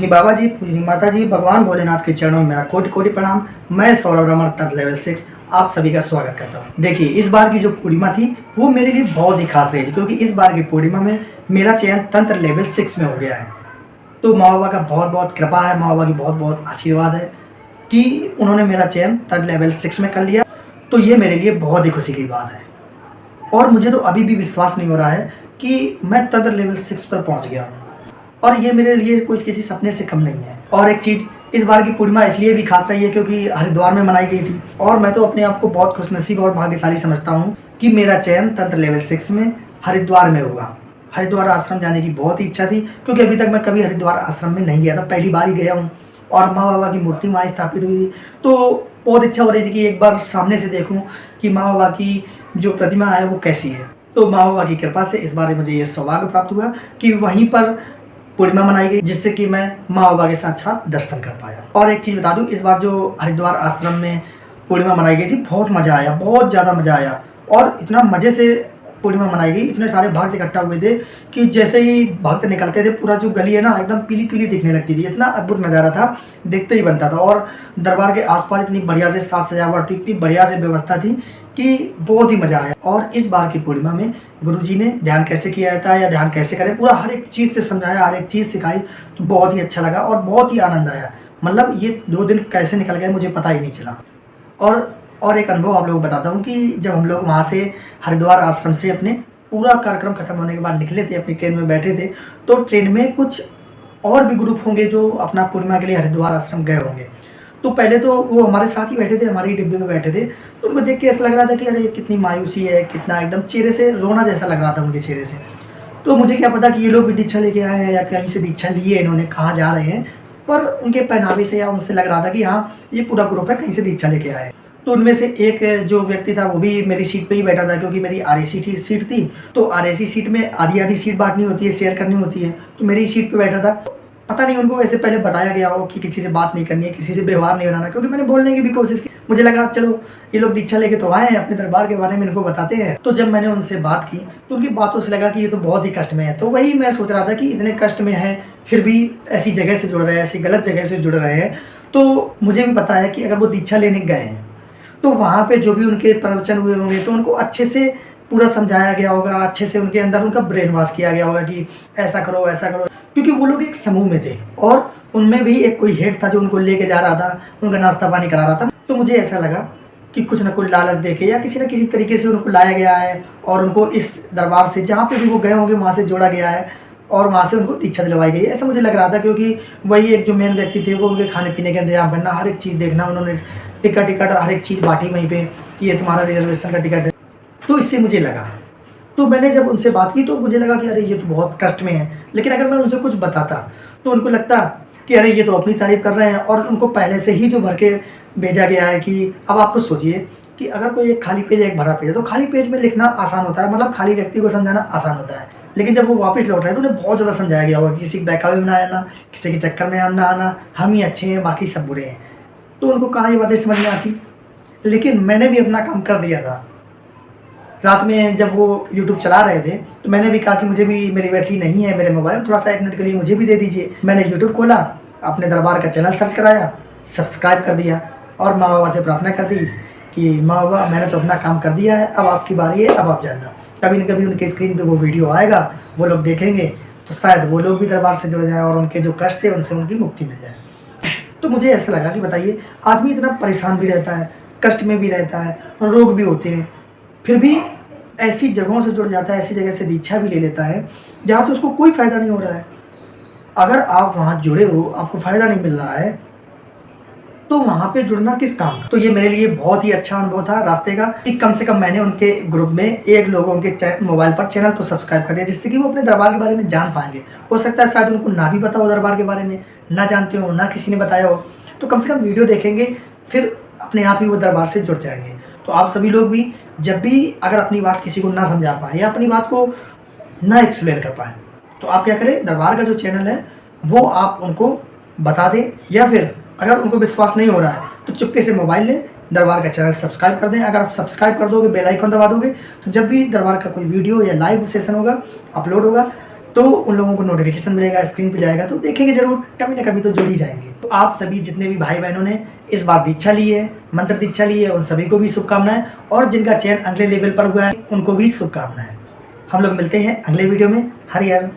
पूजनी बाबा जी, पूजनी माता जी, भगवान भोलेनाथ के चरणों में मेरा कोटि कोटि प्रणाम। मैं सौरभ रमन तंत्र लेवल 6 आप सभी का स्वागत करता हूँ। देखिए, इस बार की जो पूर्णिमा थी वो मेरे लिए बहुत ही खास रही थी, क्योंकि इस बार की पूर्णिमा में मेरा चयन तंत्र लेवल 6 में हो गया है। तो माँ बाबा का बहुत बहुत कृपा है, माँ बाबा की बहुत बहुत आशीर्वाद है कि उन्होंने मेरा चयन तंत्र लेवल 6 में कर लिया। तो ये मेरे लिए बहुत ही खुशी की बात है, और मुझे तो अभी भी विश्वास नहीं हो रहा है कि मैं तंत्र लेवल 6 पर पहुँच गया हूँ, और ये मेरे लिए कोई किसी सपने से कम नहीं है। और एक चीज़, इस बार की पूर्णिमा इसलिए भी खास रही है क्योंकि हरिद्वार में मनाई गई थी, और मैं तो अपने आप को बहुत खुशनसीब और भाग्यशाली समझता हूँ कि मेरा चयन तंत्र लेवल 6 में हरिद्वार में हुआ। हरिद्वार आश्रम जाने की बहुत ही इच्छा थी, क्योंकि अभी तक मैं कभी हरिद्वार आश्रम में नहीं गया था, पहली बार ही गया हूँ। और माँ बाबा की मूर्ति वहाँ स्थापित हुई थी, तो बहुत इच्छा हो रही थी कि एक बार सामने से देखूँ कि माँ बाबा की जो प्रतिमा है वो कैसी है। तो माँ बाबा की कृपा से इस बार मुझे ये सौभाग्य प्राप्त हुआ कि वहीं पर पूर्णिमा मनाई गई, जिससे कि मैं माँ बाबा के साक्षात दर्शन कर पाया। और एक चीज़ बता दूं, इस बार जो हरिद्वार आश्रम में पूर्णिमा मनाई गई थी, बहुत मज़ा आया, बहुत ज़्यादा मज़ा आया। और इतना मज़े से पूर्णिमा मनाई गई, इतने सारे भक्त इकट्ठा हुए थे कि जैसे ही भक्त निकलते थे पूरा जो गली है ना एकदम पीली पीली दिखने लगती थी। इतना अद्भुत नज़ारा था, देखते ही बनता था। और दरबार के आसपास इतनी बढ़िया से साज सजावट थी, इतनी बढ़िया से व्यवस्था थी कि बहुत ही मज़ा आया। और इस बार की पूर्णिमा में गुरुजी ने ध्यान कैसे किया जाता है या ध्यान कैसे करें, पूरा हर एक चीज़ से समझाया, हर एक चीज़ सिखाई, तो बहुत ही अच्छा लगा और बहुत ही आनंद आया। मतलब ये 2 दिन कैसे निकल गए मुझे पता ही नहीं चला। और एक अनुभव आप लोगों को बताता हूँ कि जब हम लोग वहाँ से हरिद्वार आश्रम से अपने पूरा कार्यक्रम खत्म होने के बाद निकले थे, अपनी ट्रेन में बैठे थे, तो ट्रेन में कुछ और भी ग्रुप होंगे जो अपना पूर्णिमा के लिए हरिद्वार आश्रम गए होंगे। तो पहले तो वो हमारे साथ ही बैठे थे, हमारे ही डिब्बे में बैठे थे, तो उनको देख के ऐसा लग रहा था कि अरे कितनी मायूसी है, कितना एकदम चेहरे से रोना जैसा लग रहा था उनके चेहरे से। तो मुझे क्या पता कि ये लोग भी दीक्षा लेके आए हैं या कहीं से दीक्षा ली है इन्होंने, कहाँ जा रहे हैं, पर उनके पहनावे से या उनसे लग रहा था कि हाँ ये पूरा ग्रुप है, कहीं से दीक्षा लेके आए हैं। तो उनमें से एक जो व्यक्ति था वो भी मेरी सीट पे ही बैठा था, क्योंकि मेरी आरएसी सीट थी। तो आरएसी सीट में आधी आधी सीट बांटनी होती है, शेयर करनी होती है, तो मेरी सीट पे बैठा था। पता नहीं उनको ऐसे पहले बताया गया हो कि किसी से बात नहीं करनी है, किसी से व्यवहार नहीं बनाना, क्योंकि मैंने बोलने की भी कोशिश की। मुझे लगा चलो ये लोग दीक्षा लेके तो आए हैं, अपने दरबार के बारे में इनको बताते हैं। तो जब मैंने उनसे बात की तो उनकी बातों से लगा कि ये तो बहुत ही कष्ट में है। तो वही मैं सोच रहा था कि इतने कष्ट में है फिर भी ऐसी जगह से जुड़ रहे हैं, ऐसी गलत जगह से जुड़ रहे हैं। तो मुझे भी पता है कि अगर वो दीक्षा लेने गए हैं तो वहाँ पे जो भी उनके प्रवचन हुए होंगे तो उनको अच्छे से पूरा समझाया गया होगा, अच्छे से उनके अंदर उनका ब्रेन वॉश किया गया होगा कि ऐसा करो ऐसा करो, क्योंकि वो लोग एक समूह में थे और उनमें भी एक कोई हेड था जो उनको लेके जा रहा था, उनका नाश्ता पानी करा रहा था। तो मुझे ऐसा लगा कि कुछ ना कुछ लालच देके या किसी न किसी तरीके से उनको लाया गया है और उनको इस दरबार से जहाँ पे भी वो गए होंगे वहाँ से जोड़ा गया है और वहाँ से उनको दीक्षा दिलवाई गई है, ऐसा मुझे लग रहा था। क्योंकि वही एक जो मेन व्यक्ति थे वो उनके खाने पीने का इंतजाम करना, हर एक चीज़ देखना, उन्होंने टिकट हर एक चीज़ बांटी वहीं पे कि ये तुम्हारा रिजर्वेशन का टिकट है। तो इससे मुझे लगा, तो मैंने जब उनसे बात की तो मुझे लगा कि अरे ये तो बहुत कष्ट में है। लेकिन अगर मैं उनसे कुछ बताता तो उनको लगता कि अरे ये तो अपनी तारीफ़ कर रहे हैं, और उनको पहले से ही जो भर के भेजा गया है कि अब आप खुद सोचिए कि अगर कोई एक खाली पेज एक भरा पेज है तो खाली पेज में लिखना आसान होता है, मतलब खाली व्यक्ति को समझाना आसान होता है। लेकिन जब वो वापस लौट रहे हैं तो उन्हें बहुत ज़्यादा समझाया गया होगा, किसी के बहकावे में ना आना, किसी के चक्कर में ना आना, हम ही अच्छे हैं बाकी सब बुरे हैं। तो उनको कहाँ ये बातें समझ में आती। लेकिन मैंने भी अपना काम कर दिया था। रात में जब वो यूट्यूब चला रहे थे तो मैंने भी कहा कि मुझे भी, मेरी बैटरी नहीं है मेरे मोबाइल में, थोड़ा सा 1 मिनट के लिए मुझे भी दे दीजिए। मैंने यूट्यूब खोला, अपने दरबार का चैनल सर्च कराया, सब्सक्राइब कर दिया और माँ बाबा से प्रार्थना कर दी कि माँ बाबा मैंने तो अपना काम कर दिया है, अब आपकी बारी है, अब आप जानना। कभी न कभी उनके स्क्रीन पे वो वीडियो आएगा, वो लोग देखेंगे तो शायद वो लोग भी दरबार से जुड़ जाएँ और उनके जो कष्ट थे उनसे उनकी मुक्ति मिल जाए। तो मुझे ऐसा लगा कि बताइए, आदमी इतना परेशान भी रहता है, कष्ट में भी रहता है, रोग भी होते हैं, फिर भी ऐसी जगहों से जुड़ जाता है, ऐसी जगह से दीक्षा भी ले लेता है जहाँ से उसको कोई फ़ायदा नहीं हो रहा है। अगर आप वहाँ जुड़े हो, आपको फ़ायदा नहीं मिल रहा है, तो वहाँ पे जुड़ना किस काम का। तो ये मेरे लिए बहुत ही अच्छा अनुभव था रास्ते का कि कम से कम मैंने उनके ग्रुप में एक लोगों के मोबाइल पर चैनल तो सब्सक्राइब कर दिया, जिससे कि वो अपने दरबार के बारे में जान पाएंगे। हो सकता है शायद उनको ना भी पता हो दरबार के बारे में, ना जानते हो, ना किसी ने बताया हो, तो कम से कम वीडियो देखेंगे, फिर अपने आप ही वो दरबार से जुड़ जाएंगे। तो आप सभी लोग भी जब भी अगर अपनी बात किसी को ना समझा पाए या अपनी बात को ना एक्सप्लेन कर पाए तो आप क्या करें, दरबार का जो चैनल है वो आप उनको बता दें, या फिर अगर उनको विश्वास नहीं हो रहा है तो चुपके से मोबाइल लें, दरबार का चैनल सब्सक्राइब कर दें। अगर आप सब्सक्राइब कर दोगे, बेल आइकन दबा दोगे, तो जब भी दरबार का कोई वीडियो या लाइव सेशन होगा, अपलोड होगा, तो उन लोगों को नोटिफिकेशन मिलेगा, स्क्रीन पे जाएगा, तो देखेंगे जरूर, कभी ना कभी तो जुड़ ही जाएंगे। तो आप सभी जितने भी भाई बहनों ने इस बार दीक्षा ली है, मंत्र दीक्षा ली है, उन सभी को भी शुभकामनाएं, और जिनका चयन अगले लेवल पर हुआ है उनको भी शुभकामनाएं। हम लोग मिलते हैं अगले वीडियो में। हरि हर।